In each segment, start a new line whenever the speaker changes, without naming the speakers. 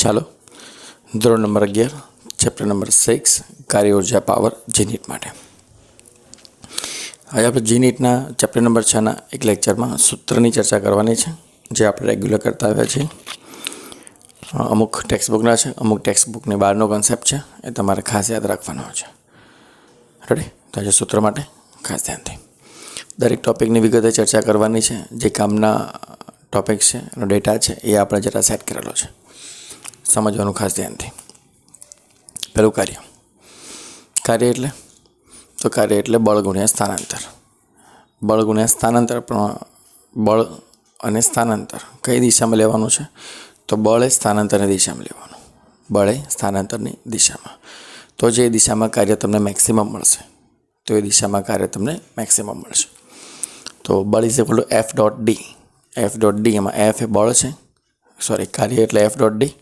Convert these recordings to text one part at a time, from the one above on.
ચાલો ધોરણ number 11 chapter number 6 કાર્ય ઉર્જા પાવર જીનીટ માટે આજે આપણે જીનીટના ચેપ્ટર નંબર 6ના એક લેક્ચરમાં સૂત્રની ચર્ચા કરવાની છે જે આપણે રેગ્યુલર કરતા આવ્યા છીએ. અમુક ટેક્સ્ટબુકના છે, અમુક ટેક્સ્ટબુકની બહારનો કોન્સેપ્ટ છે, એ તમારે ખાસ યાદ રાખવાનો છે. રેડી? તો આજે સૂત્ર માટે ખાસ ધ્યાનથી દરેક ટૉપિકની વિગતે ચર્ચા કરવાની છે. જે કામના ટૉપિક છે એનો ડેટા છે એ આપણે જરા સેટ કરેલો છે, સમજવાનું ખાસ ધ્યાનથી. પહેલું કાર્ય એટલે બળ ગુણ્યા સ્થાનાંતર. બળ ગુણ્યા સ્થાનાંતર, પણ બળ અને સ્થાનાંતર કઈ દિશામાં લેવાનું છે? તો બળ એ સ્થાનાંતરની દિશામાં લેવાનું. બળ એ સ્થાનાંતરની દિશામાં. તો જે દિશામાં કાર્ય તમને મેક્સિમમ મળશે, તો એ દિશામાં કાર્ય તમને મેક્સિમમ મળશે. તો બળ is equal to F dot D. F dot D, એમાં એફ એ બળ છે, કાર્ય એટલે એફ ડોટ ડી,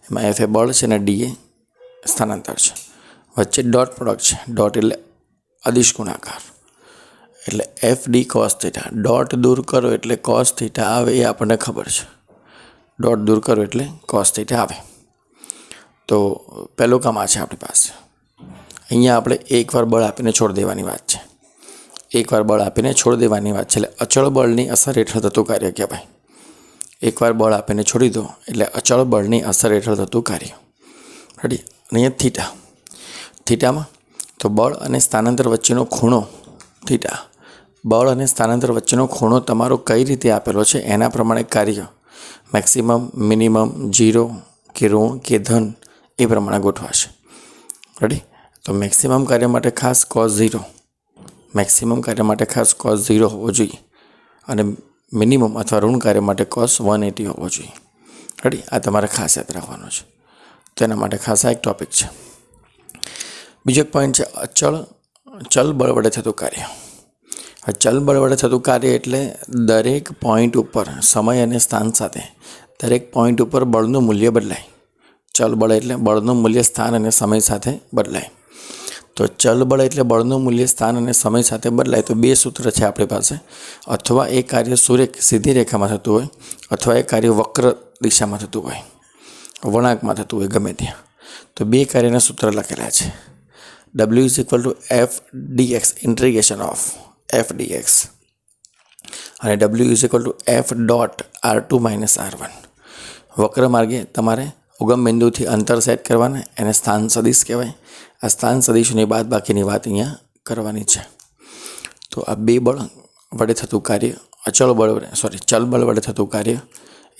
એમાં એફ એ બળ છે અને ડી એ સ્થાનાંતર છે. વચ્ચે ડોટ પ્રોડક્ટ છે. ડોટ એટલે અદિશ ગુણાકાર, એટલે F D cos theta. Dot દૂર કરો એટલે કોસ થીટા આવે, એ આપણને ખબર છે. ડોટ દૂર કરો એટલે કોસ થીટા આવે. તો પહેલું કામ આ છે આપણી પાસે. અહીંયા આપણે એકવાર બળ આપીને છોડી દેવાની વાત છે. એકવાર બળ આપીને છોડી દેવાની વાત છે, એટલે અચળ બળની અસર હેઠળ થતું કાર્ય કહેવાય. એકવાર બળ આપીને છોડી દો એટલે અચળ બળની અસર હેઠળ થતું કાર્ય. રેડી? અહીંયા થીટામાં તો બળ અને સ્થાનાંતર વચ્ચેનો ખૂણો થીટા. બળ અને સ્થાનાંતર વચ્ચેનો ખૂણો તમારો કઈ રીતે આપેલો છે એના પ્રમાણે કાર્ય મેક્સિમમ, મિનિમમ, 0 કે ઋણ કે ધન એ પ્રમાણે ગોઠવાશે. રેડી? તો મેક્સિમમ કાર્ય માટે ખાસ cos 0, મેક્સિમમ કાર્ય માટે ખાસ cos 0 હોવો જોઈએ, અને મિનિમમ અથવા ઋણ કાર્ય માટે cos 180 હોવો જોઈએ. રેડી? આ તમારે ખાસ યાદ રાખવાનો છે. તો એના માટે ખાસ આ એક ટૉપિક છે. બીજો એક પોઈન્ટ છે ચલ બળ વડે થતું કાર્ય. ચલ બળ વડે થતું કાર્ય એટલે દરેક પોઈન્ટ ઉપર સમય અને સ્થાન સાથે દરેક પોઈન્ટ ઉપર બળનું મૂલ્ય બદલાય. ચલ બળ એટલે બળનું મૂલ્ય સ્થાન અને સમય સાથે બદલાય. તો ચલ બળ એટલે બળનું મૂલ્ય સ્થાન અને સમય સાથે બદલાય. તો બે સૂત્ર છે આપણી પાસે. અથવા એ કાર્ય સીધી રેખામાં થતું હોય, અથવા એ કાર્ય વક્ર દિશામાં થતું હોય, વળાંકમાં થતું હોય, ગમે ત્યાં. તો બે કાર્યના સૂત્ર લખેલા છે. W is equal to F dx, integration of F dx, અને W is equal to F dot R2 minus R1. વક્ર માર્ગે તમારે ઉગમ બિંદુથી અંતર સેટ કરવાના, એને સ્થાન સદિશ કહેવાય. આ સ્થાન સદિશની બાદ બાકીની વાત અહીંયા કરવાની છે. તો આ બે બળ વડે થતું કાર્ય, ચલ બળ વડે થતું કાર્ય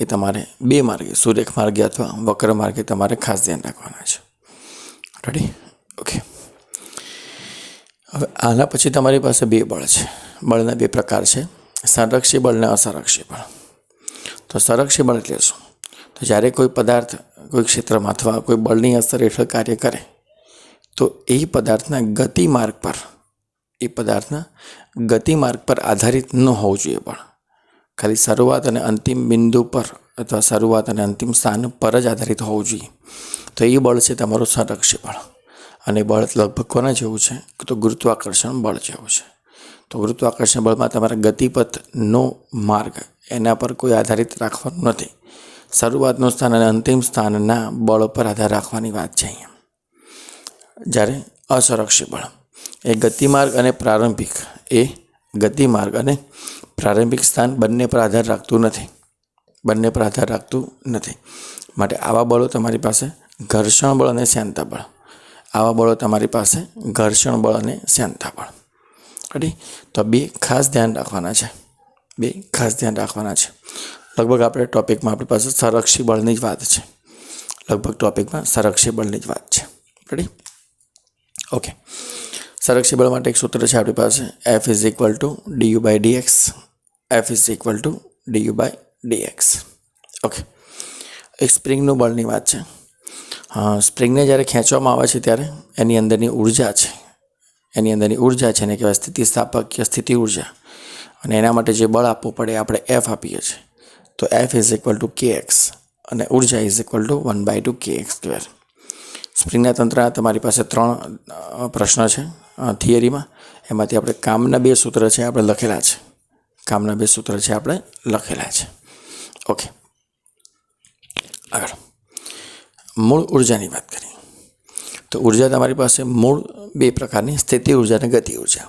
એ તમારે બે માર્ગે, સુરેખ માર્ગે અથવા વક્ર માર્ગે તમારે ખાસ ધ્યાન રાખવાના છે. રેડી? ઓકે. હવે આના પછી તમારી પાસે બે બળ છે. બળના બે પ્રકાર છે, સંરક્ષી બળ અને અસંરક્ષી બળ. તો સંરક્ષી બળ એટલે શું? તો જ્યારે કોઈ પદાર્થ કોઈ ક્ષેત્રમાં અથવા કોઈ બળની અસર હેઠળ કાર્ય કરે, તો એ પદાર્થના ગતિમાર્ગ પર આધારિત ન હોવું જોઈએ બળ. ખાલી શરૂઆત અને અંતિમ બિંદુ પર અથવા શરૂઆત અને અંતિમ સ્થાન પર જ આધારિત હોવું જોઈએ. તો એ બળ છે તમારું સંરક્ષી બળ. અને બળ લગભગ કોના જેવું છે? તો ગુરુત્વાકર્ષણ બળ જેવું છે. તો ગુરુત્વાકર્ષણ બળમાં તમારા ગતિપથનો માર્ગ એના પર કોઈ આધારિત રાખવાનું નથી. શરૂઆતનું સ્થાન અને અંતિમ સ્થાનના બળ પર આધાર રાખવાની વાત છે અહીંયા. જ્યારે અસંરક્ષી બળ એ ગતિમાર્ગ અને પ્રારંભિક સ્થાન બંને પર આધાર રાખતું નથી. માટે આવા બળો તમારી પાસે ઘર્ષણ બળ અને શ્યાનતા બળ. રેડી? તો બે ખાસ ધ્યાન રાખવાના છે. લગભગ આપણે ટોપિકમાં આપણી પાસે સંરક્ષી બળની જ વાત છે. રેડી? ઓકે. સંરક્ષી બળ માટે એક સૂત્ર છે આપણી પાસે, F is equal to du by dx. Okay. એક સ્પ્રિંગનું બળની વાત છે. સ્પ્રિંગને જ્યારે ખેંચવામાં આવે છે ત્યારે એની અંદરની ઉર્જા છે એને કહેવાય સ્થિતિસ્થાપકીય સ્થિતિ ઉર્જા. અને એના માટે જે બળ આપવું પડે આપણે F આપીએ છીએ. તો F is equal two kx અને ઉર્જા ઇઝ ઇક્વલ ટુ 1/2 kx². સ્પ્રિંગના તંત્રના તમારી પાસે 3 પ્રશ્ન છે થિયરીમાં. એમાંથી આપણે કામના બે સૂત્ર છે આપણે લખેલા છે. ઓકે. આગળ મૂળ ઉર્જાની વાત કરીએ તો ઉર્જા તમારી પાસે મૂળ બે પ્રકારની, સ્થિતિ ઉર્જા અને ગતિ ઉર્જા.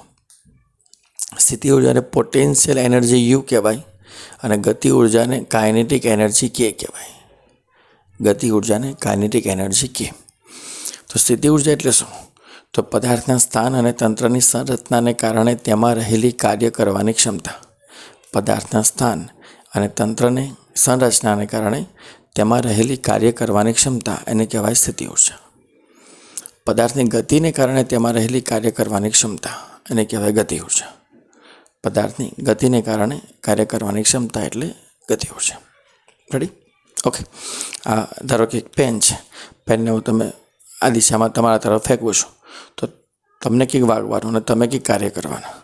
સ્થિતિ ઉર્જાને પોટેન્શિયલ એનર્જી યુ કહેવાય અને ગતિ ઉર્જાને કાઇનેટિક એનર્જી કે કહેવાય. ગતિ ઉર્જાને કાઇનેટિક એનર્જી કે. તો સ્થિતિ ઉર્જા એટલે શું? તો પદાર્થના સ્થાન અને તંત્રની સંરચનાને કારણે તેમાં રહેલી કાર્ય કરવાની ક્ષમતા. પદાર્થના સ્થાન અને તંત્રની સંરચનાને કારણે તેમાં રહેલી કાર્ય કરવાની ક્ષમતા એને કહેવાય સ્થિતિ ઉર્જા. પદાર્થની ગતિને કારણે તેમાં રહેલી કાર્ય કરવાની ક્ષમતા એને કહેવાય ગતિ ઉર્જા. પદાર્થની ગતિને કારણે કાર્ય કરવાની ક્ષમતા એટલે ગતિ ઉર્જા. રેડી? ઓકે. આ ધારો કે એક પેન છે, પેનને હું તમે આ દિશામાં તમારા તરફ ફેંકું છું તો તમને કંઈક વાગવાનું અને તમે કંઈક કાર્ય કરવાના.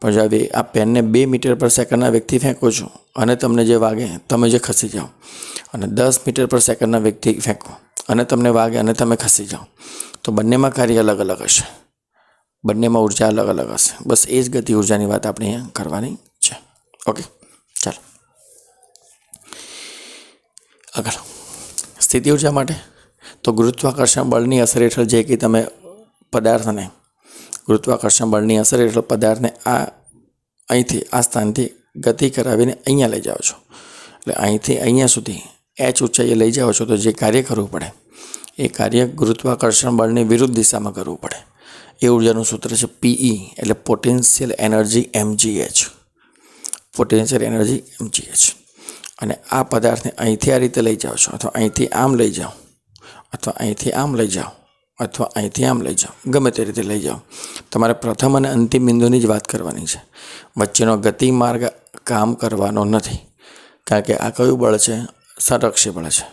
પણ જ્યારે આ પેનને 2 મીટર પર સેકન્ડના વેગથી ફેંકો છો અને તમને જે વાગે તમે જે ખસી જાઓ, અને 10 મીટર પર સેકન્ડના વેગથી ફેંકો અને તમને વાગે અને તમે ખસી જાઓ, તો બંનેમાં કાર્ય અલગ અલગ હશે, બંનેમાં ઉર્જા અલગ અલગ હશે. બસ એ જ ગતિ ઉર્જાની વાત આપણે અહીંયા કરવાની છે. ઓકે, ચાલો આગળ. સ્થિતિ ઉર્જા માટે તો ગુરુત્વાકર્ષણ બળની અસર હેઠળ જે કે તમે પદાર્થને ગુરુત્વાકર્ષણ બળની અસર હેઠળ પદાર્થને અહીંથી આ સ્થાનથી ગતિ કરાવીને અહીંયા લઈ જાઓ છો, એટલે અહીંથી અહીંયા સુધી h ઊંચાઈએ લઈ જાઓ છો, તો જે કાર્ય કરવું પડે એ કાર્ય ગુરુત્વાકર્ષણ બળની વિરુદ્ધ દિશામાં કરવું પડે. એ ઉર્જાનું સૂત્ર છે PE, એટલે potential energy mgh. Potential energy mgh. અને આ પદાર્થને અહીંથી આ રીતે લઈ જાઓ છો, અથવા અહીંથી આમ લઈ જાઓ, અથવા અહીંથી આમ લઈ જાઓ, અથવા અહીંથી આમ લઈ જાઓ, ગમે તે રીતે લઈ જાઓ. તમારે પ્રથમ અને અંતિમ બિંદુની જ વાત કરવાની છે, વચ્ચેનો ગતિ માર્ગ કામ કરવાનો નથી. કારણ કે આ કયું બળ છે? સંરક્ષી બળ છે.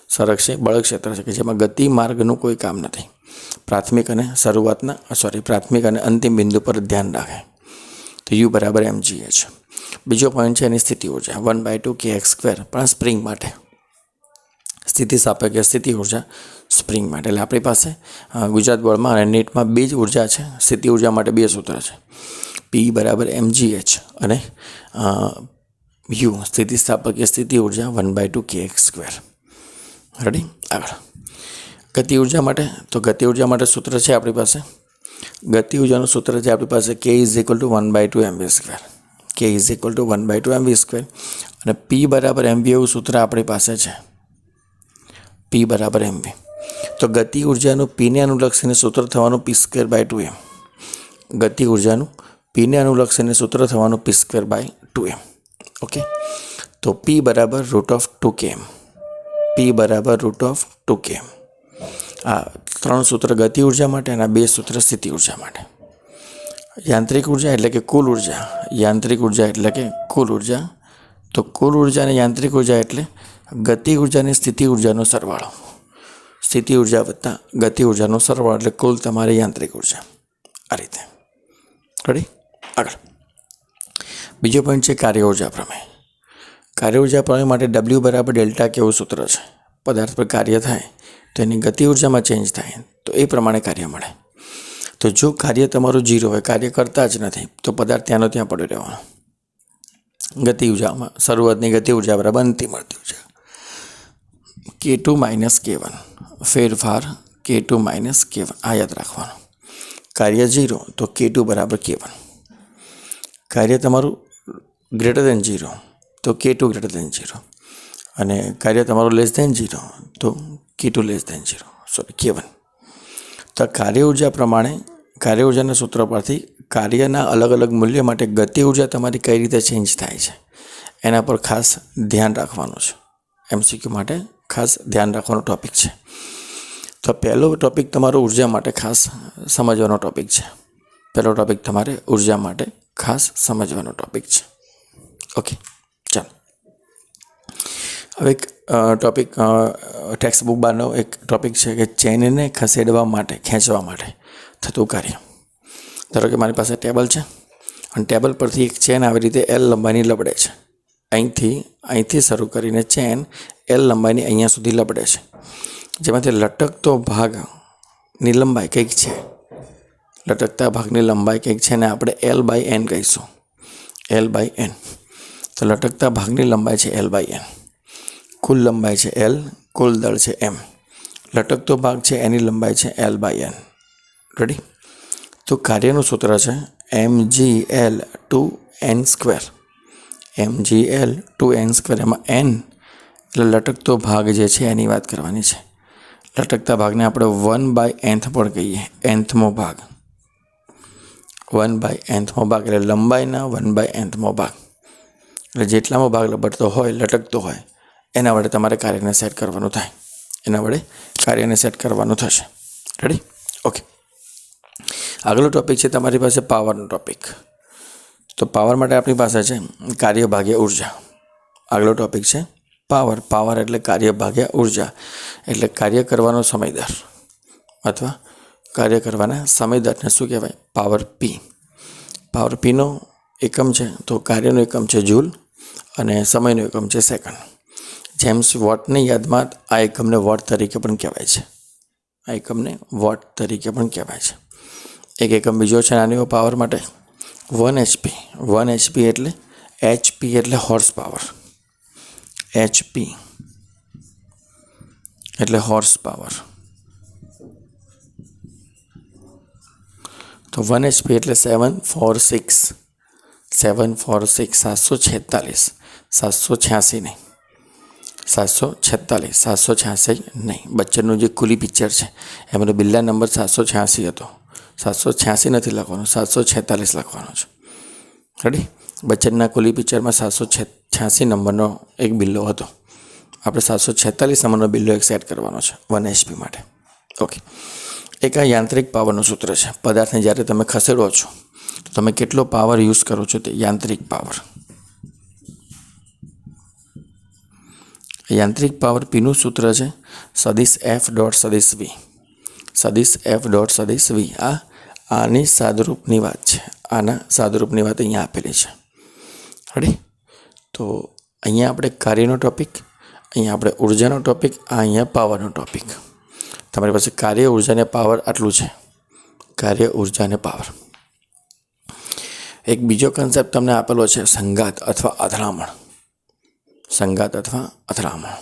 સંરક્ષી બળ ક્ષેત્ર છે કે જેમાં ગતિ માર્ગનું કોઈ કામ નથી. પ્રાથમિક અને પ્રાથમિક અને અંતિમ બિંદુ પર ધ્યાન રાખે. તો U બરાબર mgh. બીજો પોઈન્ટ છે એની સ્થિતિ ઉર્જા 1/2 kx², પણ સ્પ્રિંગ માટે સ્થિતિ સાપેક્ષ સ્થિતિ ઉર્જા સ્પ્રિંગ માટે. એટલે આપણી પાસે ગુજરાત બોર્ડમાં અને નીટમાં બે જ ઉર્જા છે. સ્થિતિ ઉર્જા માટે બે સૂત્ર છે, P બરાબર mgh અને U સ્થિતિ સ્થાપકીય સ્થિતિ ઉર્જા 1/2 kx². રેડી? આગળ ગતિ ઉર્જા માટે તો ગતિ ઉર્જા માટે સૂત્ર છે આપણી પાસે, ગતિ ઉર્જાનું સૂત્ર છે આપણી પાસે K = 1/2 mv². K = 1/2 mv². અને P બરાબર mv એવું સૂત્ર આપણી પાસે છે, P બરાબર mv. તો ગતિ ઉર્જાનું Pને અનુલક્ષીને સૂત્ર થવાનું p²/2m. ગતિ ઉર્જાનું Pને અનુલક્ષીને સૂત્ર થવાનું p²/2m. ઓકે, તો P બરાબર √2km. P બરાબર √2km. આ 3 સૂત્ર ગતિ ઉર્જા માટે અને 2 સૂત્ર સ્થિતિ ઉર્જા માટે. યાંત્રિક ઉર્જા એટલે કે કુલ ઉર્જા, યાંત્રિક ઉર્જા એટલે કે કુલ ઉર્જા. તો કુલ ઉર્જા અને યાંત્રિક ઉર્જા એટલે ગતિ ઉર્જા અને સ્થિતિ ઉર્જાનો સરવાળો. સ્થિતિ ઉર્જા વત્તા ગતિ ઉર્જાનો સરવાળો એટલે કુલ તમારી યાંત્રિક ઉર્જા. આ રીતે. રેડી? આગળ બીજો પોઈન્ટ છે કાર્ય ઉર્જા પ્રમેય. કાર્ય ઉર્જા પ્રમેય માટે W બરાબર ડેલ્ટા કેવું સૂત્ર છે. પદાર્થ પર કાર્ય થાય તો એની ગતિ ઉર્જામાં ચેન્જ થાય તો એ પ્રમાણે કાર્ય મળે. તો જો કાર્ય તમારું 0 હોય, કાર્ય કરતા જ નથી, તો પદાર્થ ત્યાંનો ત્યાં પડ્યો રહેવાનો. ગતિ ઉર્જામાં શરૂઆતની ગતિ ઉર્જા બરાબર અંતિમ ગતિ ઉર્જા K2 - K1. ફેરફાર K2 - K1, આ યાદ રાખવાનું. કાર્ય 0 તો K2 બરાબર K1. કાર્ય તમારું >0 તો K2 > 0. અને કાર્ય તમારું <0 તો K2 <0, K1. તો કાર્ય ઉર્જા પ્રમાણે કાર્ય ઉર્જાના સૂત્ર પરથી કાર્યના અલગ અલગ મૂલ્ય માટે ગતિ ઉર્જા તમારી કઈ રીતે ચેન્જ થાય છે એના પર ખાસ ધ્યાન રાખવાનું છે. MCQ માટે ખાસ ધ્યાન રાખવાનો ટોપિક છે. તો પહેલો ટોપિક તમારો ઉર્જા માટે ખાસ સમજવાનો ટોપિક છે. પહેલો ટોપિક તમારે ઉર્જા માટે ખાસ સમજવાનો ટોપિક છે. ઓકે, ચાલો હવે એક ટોપિક ટેક્સ્ટ બુક બારનો એક ટોપિક છે કે ચેનને ખેંચવા માટે થતું કાર્ય. ધારો કે મારી પાસે ટેબલ છે અને ટેબલ પરથી એક ચેન આવી રીતે L લંબાઈની લબડે છે. અહીંથી શરૂ કરીને ચેન L લંબાઈની અહીંયા સુધી લબડે છે, જેમાંથી લટકતો ભાગની લંબાઈ કંઈક છે. લટકતા ભાગની લંબાઈ કંઈક છે ને આપણે L/n કહીશું. L/n. તો લટકતા ભાગની લંબાઈ છે L/n. કુલ લંબાઈ છે L, કુલ દળ છે M. લટકતો ભાગ છે એની લંબાઈ છે L/n. રેડી? તો કાર્યનું સૂત્ર છે mgl/n². mgl/n². એમાં n એટલે લટકતો ભાગ જે છે એની વાત કરવાની છે. લટકતા ભાગને આપણે 1/nth પણ કહીએ. nthમો ભાગ 1/nthમો ભાગ એટલે લંબાઈના 1/nthમો ભાગ. એટલે જેટલામો ભાગ લટકતો હોય એના વડે તમારે કાર્યને સેટ કરવાનું થાય. એના વડે કાર્યને સેટ કરવાનું થશે. રેડી? ઓકે. આગલો ટોપિક છે તમારી પાસે પાવરનો ટોપિક. તો પાવર માટે આપણી પાસે છે કાર્ય ભાગ્યા ઉર્જા. આગલો ટોપિક છે પાવર. પાવર એટલે કાર્ય ભાગ્યા ઉર્જા, એટલે કાર્ય કરવાનો સમય દર અથવા કાર્ય કરવાના સમય દરને શું કહેવાય? પાવર પી. પાવર પીનો એકમ છે તો કાર્યનો એકમ છે જૂલ અને સમયનો એકમ છે સેકન્ડ. જેમ્સ વોટની યાદમાં આ એકમને વોટ તરીકે પણ કહેવાય છે. આ એકમને વોટ તરીકે પણ કહેવાય છે. એક એકમ બીજો છે નાનો પાવર માટે 1 HP. 1 HP એટલે HP એટલે હોર્સ પાવર. HP એટલે હોર્સ પાવર. તો 1 HP એટલે 746. 746 786 નહીં, 786 નહીં. બચ્ચનનું જે કુલી પિક્ચર છે એમાં બિલ્લા નંબર 786 હતો. 786 નથી લખવાનો, 746 લખવાનો છે. રેડી? બચ્ચનના કુલી પિક્ચરમાં 786 નંબરનો એક બિલ્લો હતો. આપણે 746 નંબરનો બિલ્લો એક સેટ કરવાનો છે 1 HP માટે. ઓકે. એક આ યાંત્રિક પાવરનું સૂત્ર છે. પદાર્થને જ્યારે તમે ખસેડો છો તો તમે કેટલો પાવર યુઝ કરો છો તે યાંત્રિક પાવર. યાંત્રિક પાવર પીનું સૂત્ર છે સદિશ F ડોટ સદિશ V. સદિશ F ડોટ સદિશ V. આની સાદુરૂપની વાત છે. આના સાદુરૂપની વાત અહીંયા આપેલી છે. રેડી? તો અહીંયા આપણે કાર્યનો ટોપિક, અહીંયા આપણે ઉર્જાનો ટોપિક, અહીંયા પાવરનો ટોપિક. તમારી પાસે કાર્ય, ઉર્જા અને પાવર આટલું છે. કાર્ય, ઉર્જા અને પાવર. એક બીજો કન્સેપ્ટ તમને આપેલો છે સંઘાત અથવા અથડામણ. સંઘાત અથવા અથડામણ.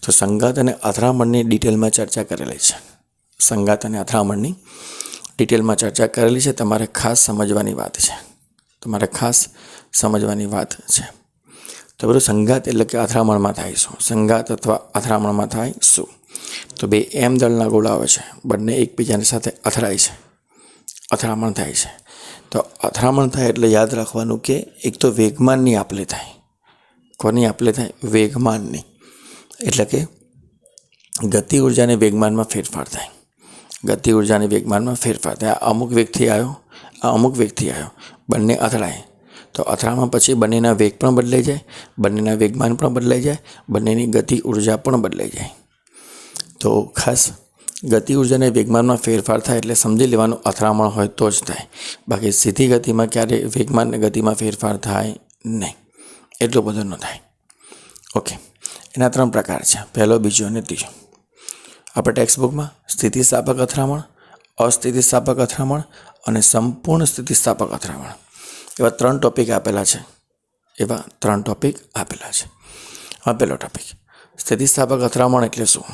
તો સંઘાત અને અથડામણની ડિટેલમાં ચર્ચા કરેલી છે. સંઘાત અને અથડામણની ડિટેલમાં ચર્ચા કરેલી છે. તમારે ખાસ સમજવાની વાત છે. તો બધું સંઘાત એટલે કે અથડામણમાં થાય શું? સંઘાત અથવા અથડામણમાં થાય શું? તો બે એમ દળના ગોળાઓ છે, બંને એકબીજાની સાથે અથડાય છે, અથડામણ થાય છે. તો અથડામણ થાય એટલે યાદ રાખવાનું કે એક તો વેગમાનની આપલે થાય. કોની આપલે થાય? વેગમાનની. એટલે કે ગતિ ઉર્જા અને વેગમાનમાં ફેરફાર થાય. ગતિ ઉર્જા અને વેગમાનમાં ફેરફાર થાય. આ અમુક વ્યક્તિ આવ્યો, બંને અથડાય. તો અથડામણ પછી બંનેના વેગ પણ બદલાઈ જાય, બંનેના વેગમાન પણ બદલાઈ જાય, બંનેની ગતિ ઉર્જા પણ બદલાઈ જાય. તો ખાસ ગતિ ઉર્જા અને વેગમાનમાં ફેરફાર થાય એટલે સમજી લેવાનું અથડામણ હોય તો જ થાય. બાકી સીધી ગતિમાં ક્યારેય વેગમાન અને ગતિમાં ફેરફાર થાય નહીં. એટલું બધું ન થાય. ઓકે. એના 3 પ્રકાર છે, પહેલો, બીજો અને ત્રીજો. આપણે ટેક્સ્ટબુકમાં સ્થિતિસ્થાપક અથડામણ, અસ્થિતિસ્થાપક અથડામણ અને સંપૂર્ણ સ્થિતિસ્થાપક અથડામણ એવા 3 ટોપિક આપેલા છે. હા, પહેલો ટોપિક સ્થિતિસ્થાપક અથડામણ એટલે શું?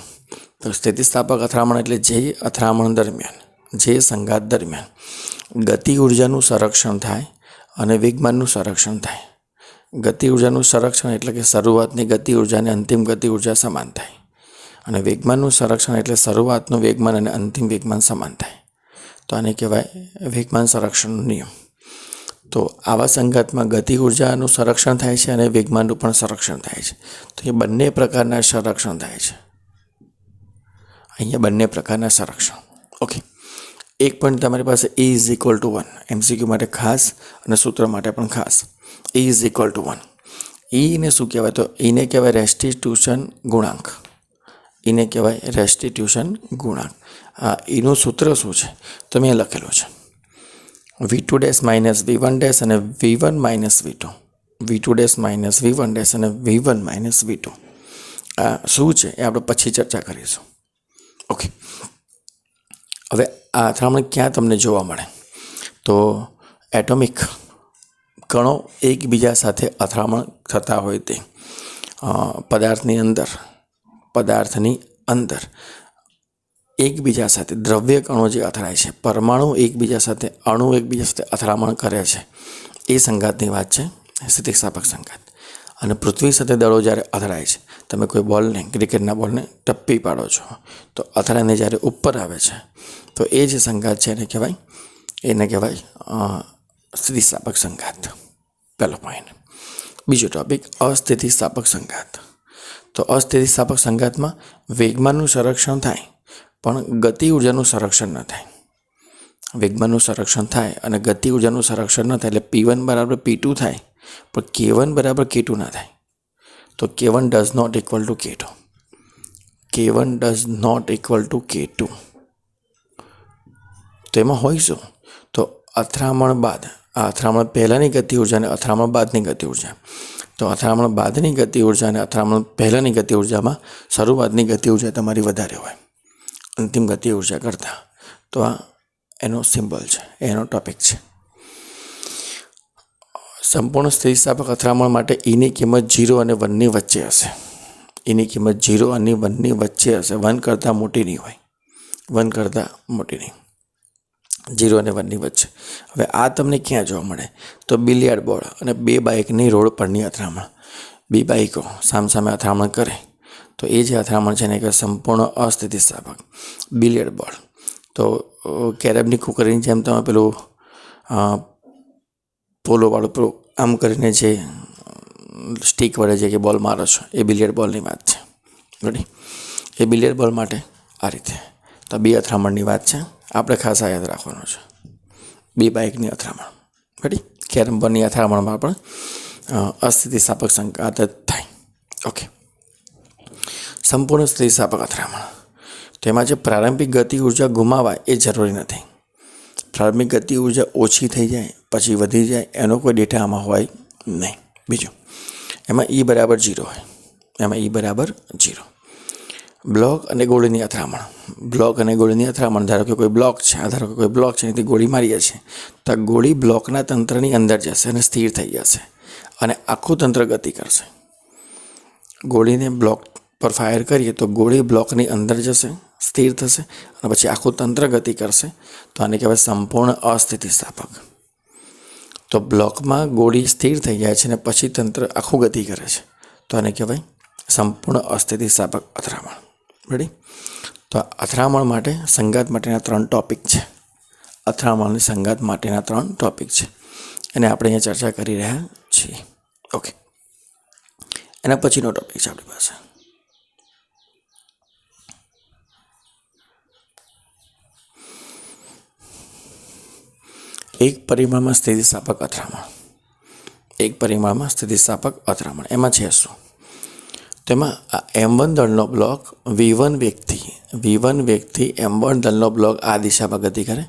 તો સ્થિતિસ્થાપક અથડામણ એટલે જે અથડામણ દરમિયાન, જે સંઘાત દરમિયાન ગતિ ઉર્જાનું સંરક્ષણ થાય અને વેગમાનનું સંરક્ષણ થાય. ગતિ ઉર્જાનું સંરક્ષણ એટલે કે શરૂઆતની ગતિ ઉર્જા અને અંતિમ ગતિ ઉર્જા સમાન થાય, અને વેગમાનનું સંરક્ષણ એટલે શરૂઆતનું વેગમાન અને અંતિમ વેગમાન સમાન થાય. તો આને કહેવાય વેગમાન સંરક્ષણનો નિયમ. તો આવા સંઘાતમાં ગતિ ઉર્જાનું સંરક્ષણ થાય છે અને વેગમાનનું પણ સંરક્ષણ થાય છે. તો એ બંને પ્રકારના સંરક્ષણ થાય છે. અહીંયા બંને પ્રકારના સંરક્ષણ. ઓકે. એક પોઈન્ટ તમારી પાસે E = 1 MCQ માટે ખાસ અને સૂત્ર માટે પણ ખાસ. E = 1. ને શું કહેવાય? તો એને કહેવાય રેસ્ટિટ્યુશન ગુણાંક. એને કહેવાય રેસ્ટિટ્યુશન ગુણાંક. આ એનું સૂત્ર શું છે તો મેં લખેલું છે V2' - V1' અને V1 - V2. V2' - V1' અને V1 - V2. આ શું છે એ આપણે પછી ચર્ચા કરીશું. ઓકે. હવે આ અથડામણ ક્યાં તમને જોવા મળે? તો એટોમિક કણો એકબીજા સાથે અથડામણ થતા હોય તે પદાર્થની અંદર એકબીજા સાથે દ્રવ્ય કણો જે અથડાય છે, પરમાણુ એકબીજા સાથે, અણુ એકબીજા સાથે અથડામણ કરે છે, એ સંઘાતની વાત છે સ્થિતિસ્થાપક સંઘાત. અને પૃથ્વી સાથે દળો જ્યારે અથડાય છે, તમે કોઈ બોલને, ક્રિકેટના બોલને ટપ્પી પાડો છો તો અથડાઈને જ્યારે ઉપર આવે છે તો એ જે સંઘાત છે એને કહેવાય સ્થિતિસ્થાપક સંઘાત. પહેલો પોઈન્ટ. બીજો ટોપિક અસ્થિતિસ્થાપક સંઘાત. તો અસ્થિતિસ્થાપક સંઘાતમાં વેગમાનનું સંરક્ષણ થાય પણ ગતિ ઉર્જાનું સંરક્ષણ ન થાય. વેગમાનનું સંરક્ષણ થાય અને ગતિ ઉર્જાનું સંરક્ષણ ન થાય એટલે P1 બરાબર P2 થાય પણ K1 બરાબર K2 ના થાય. તો K1 does not equal to K2. K1 does not equal to K2. તો એમાં હોય શું? તો અથડામણ બાદ, આ અથડામણ પહેલાંની ગતિ ઉર્જા અને અથડામણ બાદની ગતિ ઉર્જા. તો અથડામણ બાદની ગતિ ઉર્જા અને અથડામણ પહેલાંની ગતિ ઉર્જામાં શરૂઆતની ગતિ ઉર્જા તમારી વધારે હોય અંતિમ ગતિ ઉર્જા કરતાં. તો આ એનો સિમ્બોલ છે, એનો ટોપિક છે. સંપૂર્ણ સ્થિતિસ્થાપક અથડામણ માટે ઈની કિંમત 0 અને 1ની વચ્ચે હશે. ઈની કિંમત 0 અને 1ની વચ્ચે હશે. 1 કરતાં મોટી નહીં હોય, 1 કરતાં મોટી નહીં, 0 અને 1ની વચ્ચે. હવે આ તમને ક્યાં જોવા મળે? તો બિલિયર્ડ બોર્ડ અને બે બાઇકની રોડ પરની અથડામણ. બે બાઇકો સામસામે અથડામણ કરે તો એ જે અથડામણ છે એને કહેવાય સંપૂર્ણ અસ્થિતિસ્થાપક. બિલિયર્ડ બોર્ડ તો કેરમની કુકરીની જેમ તમે પેલું પોલોવાળું પેલું આમ કરીને જે સ્ટીક વડે જે કે બોલ મારો છો એ બિલિયર્ડ બોલની વાત છે. રેડી? એ બિલિયર્ડ બોલ માટે આ રીતે તો બે અથડામણની વાત છે, આપણે ખાસ યાદ રાખવાનું છે. બે બાઇકની અથડામણ. રેડી? કેરમ પરની અથડામણમાં પણ અસ્થિતિસ્થાપક સંઘાત જ થાય. ઓકે. સંપૂર્ણ સ્થિતિસ્થાપક અથડામણ. તેમાં જે પ્રારંભિક ગતિ ઉર્જા ગુમાવાય એ જરૂરી નથી. પ્રારંભિક ગતિ ઉર્જા ઓછી થઈ જાય પછી વધી જાય એનો કોઈ ડેટા આમાં હોય નહીં. બીજું, એમાં E બરાબર 0 હોય. એમાં E બરાબર 0. બ્લોક અને ગોળીની અથડામણ. બ્લોક અને ગોળીની અથડામણ. ધારો કે કોઈ બ્લોક છે, ધારો કે કોઈ બ્લોક છે, એનાથી ગોળી મારીએ છીએ તો ગોળી બ્લોકના તંત્રની અંદર જશે અને સ્થિર થઈ જશે અને આખું તંત્ર ગતિ કરશે. ગોળીને બ્લોક પર ફાયર કરીએ તો ગોળી બ્લોકની અંદર જશે, સ્થિર થશે અને પછી આખું તંત્ર ગતિ કરશે. તો આને કહેવાય સંપૂર્ણ અસ્થિતિસ્થાપક. તો બ્લોકમાં ગોળી સ્થિર થઈ જાય છે અને પછી તંત્ર આખું ગતિ કરે છે તો આને કહેવાય સંપૂર્ણ અસ્થિતિસ્થાપક અથડામણ. રેડી? તો અથડામણ માટે સંઘાત માટેના 3 ટોપિક છે. અથડામણની સંઘાત માટેના 3 ટોપિક છે અને આપણે અહીંયા ચર્ચા કરી રહ્યા છીએ. ઓકે. એના પછીનો ટોપિક છે આપણી પાસે એક પરિમાણમાં સ્થિતિસ્થાપક અથડામણ. એક પરિમાણમાં સ્થિતિસ્થાપક અથડામણ એમાં છે શું? તેમાં આ M1 દળનો block V1 વેગથી M1 દળનો block આ દિશામાં ગતિ કરે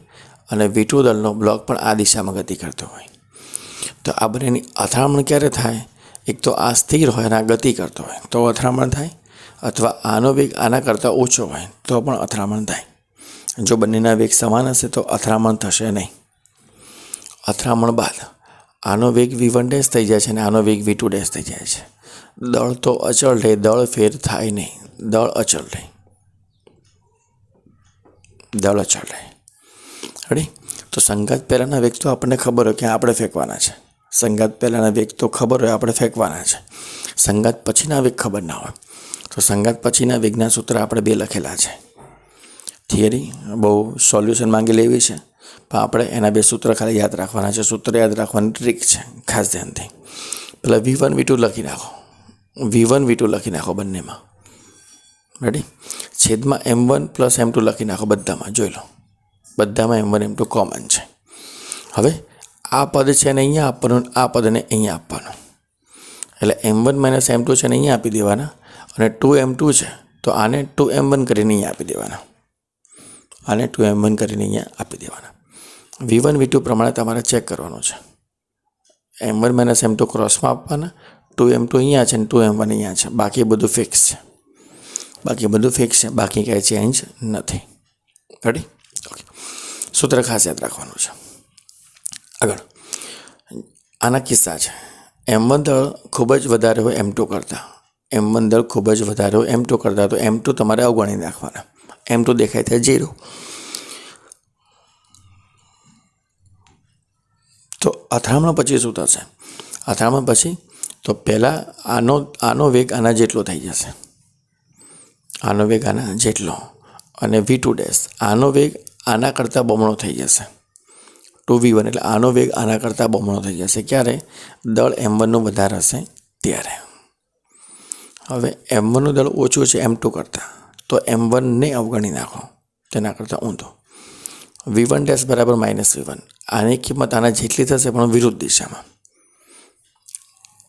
અને V2 દળનો બ્લોક પણ આ દિશામાં ગતિ કરતો હોય. તો આ બંનેની અથડામણ ક્યારે થાય? એક તો આ સ્થિર હોય અને આ ગતિ કરતો હોય તો અથડામણ થાય, અથવા આનો વેગ આના કરતાં ઓછો હોય તો પણ અથડામણ થાય. જો બંનેના વેગ સમાન હશે તો અથડામણ થશે નહીં. અથડામણ બાદ આનો વેગ V1 ડેશ થઈ જાય છે અને આનો વેગ V2 ડેશ થઈ જાય છે. દળ તો અચળ રહે, દળ ફેર થાય નહીં. દળ અચળ રહે, દળ અચળ રહે. રેડી? તો સંઘાત પહેલાંના વેગ તો આપણને ખબર હોય કે આપણે ફેંકવાના છે. સંઘાત પહેલાંના વેગ તો ખબર હોય આપણે ફેંકવાના છે. સંઘાત પછીના વેગ ખબર ના હોય. તો સંઘાત પછીના વેગના સૂત્ર આપણે 2 લખેલા છે. થિયરી બહુ સોલ્યુશન માંગી લેવી છે પણ આપણે એના 2 સૂત્ર ખાલી યાદ રાખવાના છે. સૂત્ર યાદ રાખવાની ટ્રીક છે, ખાસ ધ્યાનથી. પહેલાં V1 V2 લખી નાખો. V1 V2 લખી નાખો બંનેમાં. રેડી? છેદમાં M1 પ્લસ M2 લખી નાખો બધામાં. જોઈ લો, બધામાં M1 M2 કોમન છે. હવે આ પદ છે ને અહીંયા આપવાનું, આ પદને અહીંયા આપવાનું. એટલે M1 માઇનસ M2 છે ને અહીંયા આપી દેવાના અને 2M2 છે તો આને 2M1 કરીને અહીંયા આપી દેવાના. આને 2M1 કરીને અહીંયા આપી દેવાના. V1 V2 પ્રમાણે તમારે ચેક કરવાનું છે. M1 માઇનસ M2 ક્રોસમાં આપવાના, 2M2 અહીંયા છે અને 2M1 અહીંયા છે. બાકી બધું ફિક્સ છે. બાકી બધું ફિક્સ છે, બાકી કાંઈ ચેન્જ નથી. રેડી? ઓકે. સૂત્ર ખાસ યાદ રાખવાનું છે. આગળ આના કિસ્સા છે. M1 દળ ખૂબ જ વધારે હોય M2 કરતાં. M1 દળ ખૂબ જ વધારે હોય M2 કરતાં તો M2 તમારે અવગણી નાખવાના. m2 દેખાય છે 0. તો અથડામણ પછી શું થશે? અથડામણ પછી તો પહેલાં આનો વેગ આના જેટલો થઈ જશે, આનો વેગ આના જેટલો, અને v2 ડેશ આનો વેગ આના કરતાં બમણો થઈ જશે 2v1, એટલે આનો વેગ આના કરતાં બમણો થઈ જશે. ક્યારે? દળ m1નું વધારે હશે ત્યારે. હવે m1નું દળ ઓછું છે m2 કરતાં, તો m1ને અવગણી નાખો, તેના કરતાં ઊંધું. v1 ડેશ બરાબર -v1, આની કિંમત આના જેટલી થશે પણ વિરુદ્ધ દિશામાં.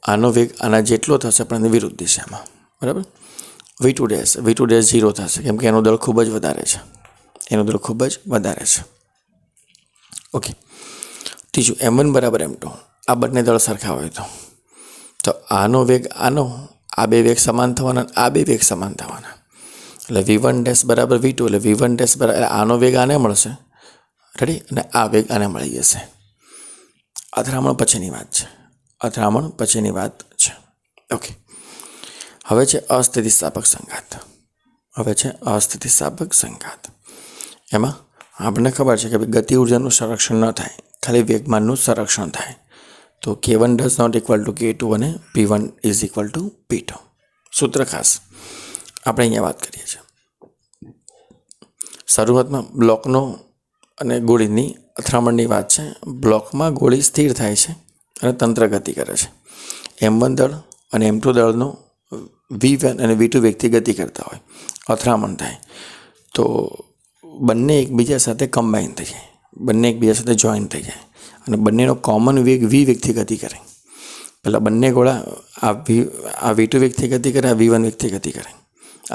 આનો વેગ આના જેટલો થશે પણ વિરુદ્ધ દિશામાં, બરાબર. v2 ડેશ 0 થશે, કેમ કે એનું દળ ખૂબ જ વધારે છે, એનું દળ ખૂબ જ વધારે છે. ઓકે. ત્રીજું m1 બરાબર m2, આ બંને દળ સરખા હોય તો આનો વેગ આનો, આ બે વેગ સમાન થવાના, આ બે વેગ સમાન થવાના. એટલે v1 ડેશ બરાબર v2, એટલે v1 ડેશ બરાબર આનો વેગ આને મળશે, રેડી, અને આ વેગ આને મળી જશે. અથડામણ પછીની વાત છે, અથડામણ પછીની વાત છે. ઓકે. હવે છે અસ્થિતિસ્થાપક સંઘાત. હવે છે અસ્થિતિસ્થાપક સંઘાત. એમાં આપણને ખબર છે કે ગતિ ઉર્જાનું સંરક્ષણ ન થાય, ખાલી વેગમાનનું સંરક્ષણ થાય. તો k1 does not equal to k2 અને p1 is equal two p2. સૂત્ર ખાસ આપણે અહીંયા વાત કરીએ છીએ. શરૂઆતમાં બ્લોકનો અને ગોળીની અથડામણની વાત છે. બ્લોકમાં ગોળી સ્થિર થાય છે અને તંત્ર ગતિ કરે છે. m1 દળ અને m2 દળનો v1 અને v2 વેગથી ગતિ કરતા હોય, અથડામણ થાય તો બંને એકબીજા સાથે કમ્બાઈન થઈ જાય, બંને એકબીજા સાથે જોઈન થઈ જાય અને બંનેનો કોમન વેગ v વેગથી ગતિ કરે. પહેલાં બંને ગોળા આ v2 વેગથી ગતિ કરે, આ v1 વેગથી ગતિ કરે.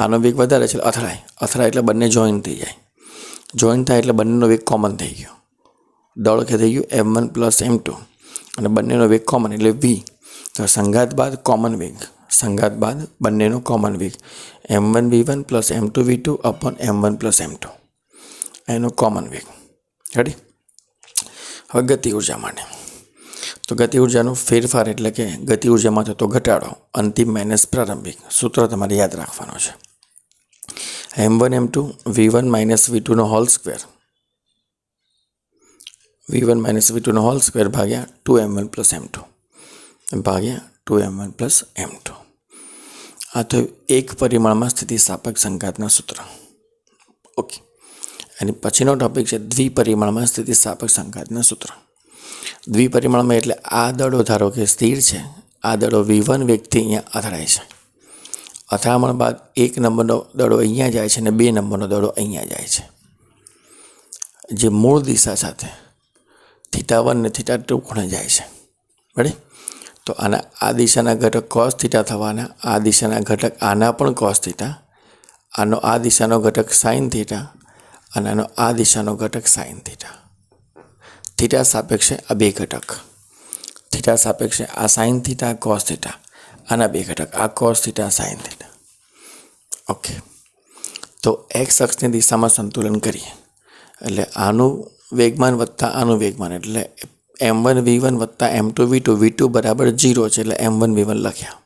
આનો વેગ વધારે છે, અથડાય એટલે બંને જોઈન થઈ જાય. જોઈન થાય એટલે બંનેનો વેગ કોમન થઈ ગયો. દળ કે થઈ ગયું m1 પ્લસ m2 અને બંનેનો વેગ કોમન એટલે v. તો સંઘાત બાદ કોમન વેગ, સંઘાત બાદ બંનેનો કોમન વેગ m1 v1 plus m2 v2 upon m1 plus m2, એનો કોમન વેગ. રેડી. હવે ગતિ ઉર્જા માટે તો ગતિ ઉર્જાનો ફેરફાર એટલે કે ગતિ ઉર્જામાં થતો ઘટાડો, અંતિમ માઇનસ પ્રારંભિક. સૂત્ર તમારે યાદ રાખવાનો છે. m1 m2 v1 minus v2 નો whole square, v1 minus v2 નો હોલ સ્ક્વેર ભાગ્યા 2m1 પ્લસ m2 ભાગ્યા 2m1 પ્લસ m2. આ તો એક પરિમાણમાં સ્થિતિસ્થાપક સંઘાતના સૂત્ર. ઓકે. અને પછીનો ટોપિક છે દ્વિપરિમાણમાં સ્થિતિસ્થાપક સંઘાતના સૂત્ર. દ્વિપરિમાણમાં એટલે આ દળો ધારો કે સ્થિર છે, આ દળો v1 વેગથી અહીંયા અથડાય છે. અથડામણ બાદ 1 નંબરનો દડો અહીંયા જાય છે અને 2 નંબરનો દડો અહીંયા જાય છે, જે મૂળ દિશા સાથે θ1 ને θ2 ખૂણે જાય છે. બરાબર. તો આના આ દિશાના ઘટક cos θ થવાના, આ દિશાના ઘટક આના પણ cos θ, આનો આ દિશાનો ઘટક sin θ અને આનો આ દિશાનો ઘટક sin θ. θ સાપેક્ષે આ બે ઘટક, θ સાપેક્ષે આ sin θ cos θ, આના બે ઘટક આ cos θ sin θ. ઓકે. તો x અક્ષની દિશામાં સંતુલન કરીએ એટલે આનું વેગમાન વત્તા આનું વેગમાન એટલે m1 v1 વત્તા m2 v2, v2 બરાબર 0 છે એટલે m1 v1 લખ્યા.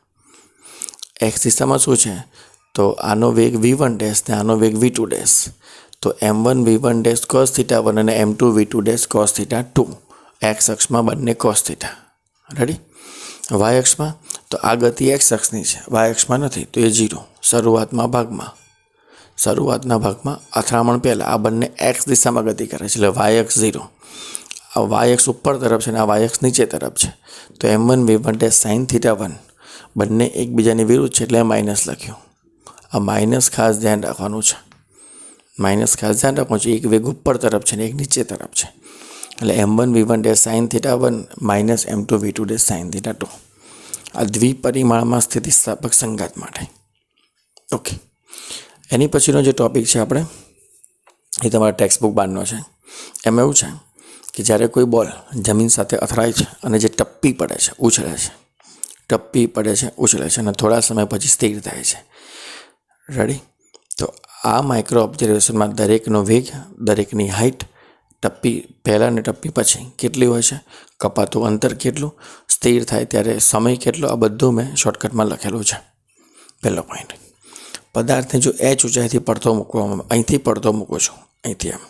x દિશામાં શું છે તો આનો વેગ v1 ડેશ ને આનો વેગ v2 ડેશ, તો m1 v1 ડેશ cos θ1 અને m2 v2 dash cos θ2. x અક્ષમાં બંને cos θ. રેડી. y અક્ષમાં તો આ ગતિ x અક્ષની છે, y અક્ષમાં નથી તો એ 0. શરૂઆતના ભાગમાં અથડામણ પહેલાં આ બંને x દિશામાં ગતિ કરે છે એટલે y અક્ષ 0. આ y અક્ષ ઉપર તરફ છે અને આ y અક્ષ નીચે તરફ છે, તો m1 v1 ડેશ sin θ1 બંને એકબીજાની વિરુદ્ધ છે એટલે માઇનસ લખ્યું. આ માઇનસ ખાસ ધ્યાન રાખવાનું છે, માઇનસ ખાસ ધ્યાન રાખવાનું છે. એક વેગ ઉપર તરફ છે ને એક નીચે તરફ છે એટલે m1 v1 dash sin θ1 minus m2 v2 dash sin θ2. આ દ્વિપરિમાણમાં સ્થિતિસ્થાપક સંઘાત માટે. ઓકે. એની પછીનો જે ટૉપિક છે આપણે એ તમારા ટેક્સ્ટબુક બારનો છે. એમાં એવું છે કે જ્યારે કોઈ બોલ જમીન સાથે અથડાય છે અને જે ટપ્પી પડે છે, ઉછળે છે, ટપ્પી પડે છે, ઉછળે છે અને થોડા સમય પછી સ્થિર થાય છે. રેડી. તો આ માઇક્રો ઓબ્ઝર્વેશનમાં દરેકનો વેગ, દરેકની હાઇટ, ટપ્પી પહેલાં ને ટપ્પી પછી કેટલી હોય છે, કપાતું અંતર કેટલું, સ્થિર થાય ત્યારે સમય કેટલો, આ બધું મેં શોર્ટકટમાં લખેલું છે. પહેલો પોઈન્ટ. પદાર્થને જો h ઊંચાઈથી પડતો મૂકવામાં આવે, અહીંથી પડતો મૂકો છો, અહીંથી આમ,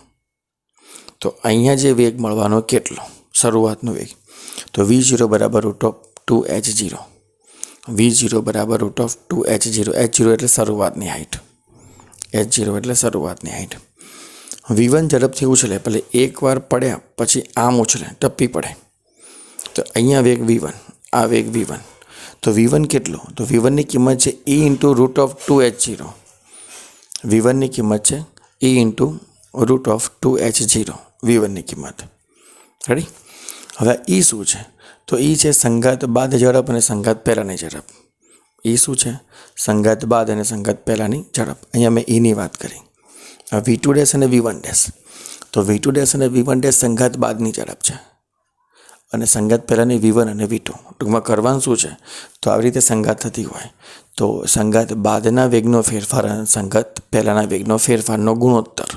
તો અહીંયા જે વેગ મળવાનો કેટલો શરૂઆતનો વેગ, તો v0 બરાબર √2h0, v0 બરાબર √2h0, h0 એટલે શરૂઆતની હાઇટ, h0 એટલે શરૂઆતની હાઇટ. v1 ઝડપથી ઉછળે, એટલે એકવાર પડ્યા પછી આમ ઉછળે, ટપ્પી પડે, તો અહીંયા વેગ v1, આ વેગ v1, તો v1 કેટલો, તો v1ની કિંમત છે e √2h0, v1ની કિંમત છે e √2h0, v1ની કિંમત. રેડી? હવે e શું છે, તો e છે સંઘાત બાદ ઝડપ અને સંઘાત પહેલાંની ઝડપ. e શું છે, સંઘાત બાદ અને સંઘાત પહેલાંની ઝડપ. અહીંયા મેં eની વાત કરી. v2' અને v1', તો v2' અને v1' સંઘાત બાદની ઝડપ છે અને સંઘાત પહેલાંની v1 અને v2. ટૂંકમાં કરવાનું શું છે, તો આવી રીતે સંઘાત થતી હોય તો સંઘાત બાદના વેગનો ફેરફાર અને સંઘાત પહેલાંના વેગનો ફેરફારનો ગુણોત્તર,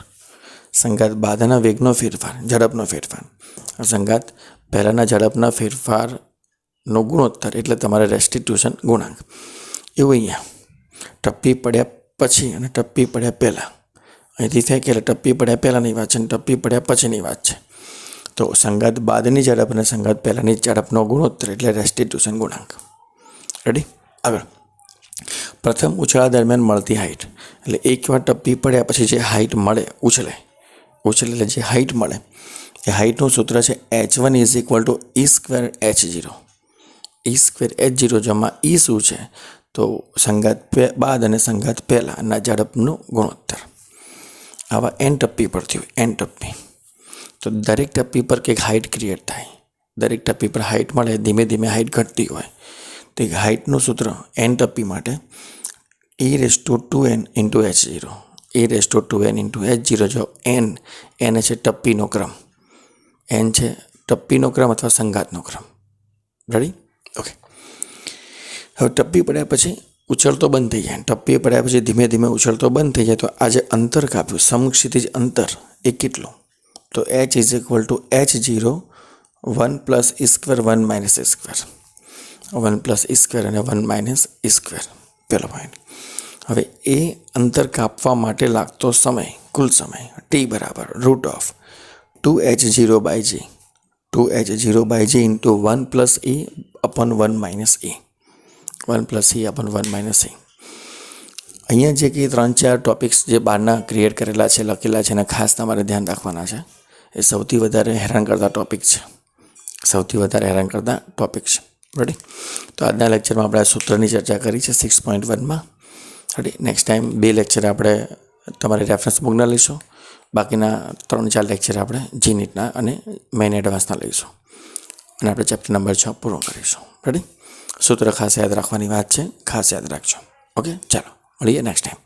સંઘાત બાદના વેગનો ફેરફાર, ઝડપનો ફેરફાર, સંઘાત પહેલાંના ઝડપના ફેરફારનો ગુણોત્તર એટલે તમારે રેસ્ટિટ્યુશન ગુણાંક. એવું અહીંયા ટપ્પી પડ્યા પછી અને ટપ્પી પડ્યા પહેલાં, અહીંથી ફેંકે એટલે ટપ્પી પડ્યા પહેલાંની વાત છે અને ટપ્પી પડ્યા પછીની વાત છે. તો સંઘાત બાદની ઝડપ અને સંઘાત પહેલાંની ઝડપનો ગુણોત્તર એટલે રેસ્ટિટ્યુશન ગુણાંક. રેડી? આગળ, પ્રથમ ઉછાળા દરમિયાન મળતી હાઇટ, એટલે એકવાર ટપ્પી પડ્યા પછી જે હાઇટ મળે, ઉછળે એટલે જે હાઇટ મળે એ હાઇટનું સૂત્ર છે h1 = e²h0, e²h0, જેમાં e શું છે, તો સંઘાત બાદ અને સંઘાત પહેલાંના ઝડપનું ગુણોત્તર. આવા n ટપ્પી પડતી હોય, n ટપ્પી, તો દરેક ટપ્પી પર કંઈક હાઇટ ક્રિએટ થાય, દરેક ટપ્પી પર હાઇટ મળે, ધીમે ધીમે હાઇટ ઘટતી હોય, તો હાઇટનું સૂત્ર n ટપ્પી માટે e⁻²n × h0, e⁻²n × h0, જો n છે ટપ્પીનો ક્રમ, n છે ટપ્પીનો ક્રમ અથવા સંઘાતનો ક્રમ. રેડી? ઓકે. હવે ટપ્પી પડ્યા પછી ઉછળતો બંધ થઈ જાય, ટપ્પી પડ્યા પછી ધીમે ધીમે ઉછળતો બંધ થઈ જાય, તો આ જે અંતર કાપ્યું, સમક્ષિતિજ અંતર, એ કેટલું, તો h = h0 1 + e², 1 - e², 1 + e² અને 1 - e², પહેલો પોઈન્ટ. હવે એ અંતર કાપવા માટે લાગતો સમય, કુલ સમય t બરાબર √2h0/g, 2h0/g × 1 + e / 1 - e, 1 + e / 1 - e. અહીંયા જે કંઈ 3-4 ટોપિક્સ જે બહારના ક્રિએટ કરેલા છે, લખેલા છે, અને ખાસ તમારે ધ્યાન રાખવાના છે, એ સૌથી વધારે હેરાન કરતા ટોપિક છે, સૌથી વધારે હેરાન કરતા ટોપિક છે. રેડી? તો આજના લેક્ચરમાં આપણે આ સૂત્રની ચર્ચા કરી છે 6.1માં. રેડી? નેક્સ્ટ ટાઈમ 2 લેક્ચર આપણે તમારી રેફરન્સ બુકના લઈશું, બાકીના 3-4 લેક્ચર આપણે GNETના અને મેઇન એડવાન્સના લઈશું અને આપણે ચેપ્ટર નંબર 6 પૂરો કરીશું. રેડી? સૂત્ર ખાસ યાદ રાખવાની વાત છે, ખાસ યાદ રાખજો. ઓકે, ચાલો મળીએ નેક્સ્ટ ટાઈમ.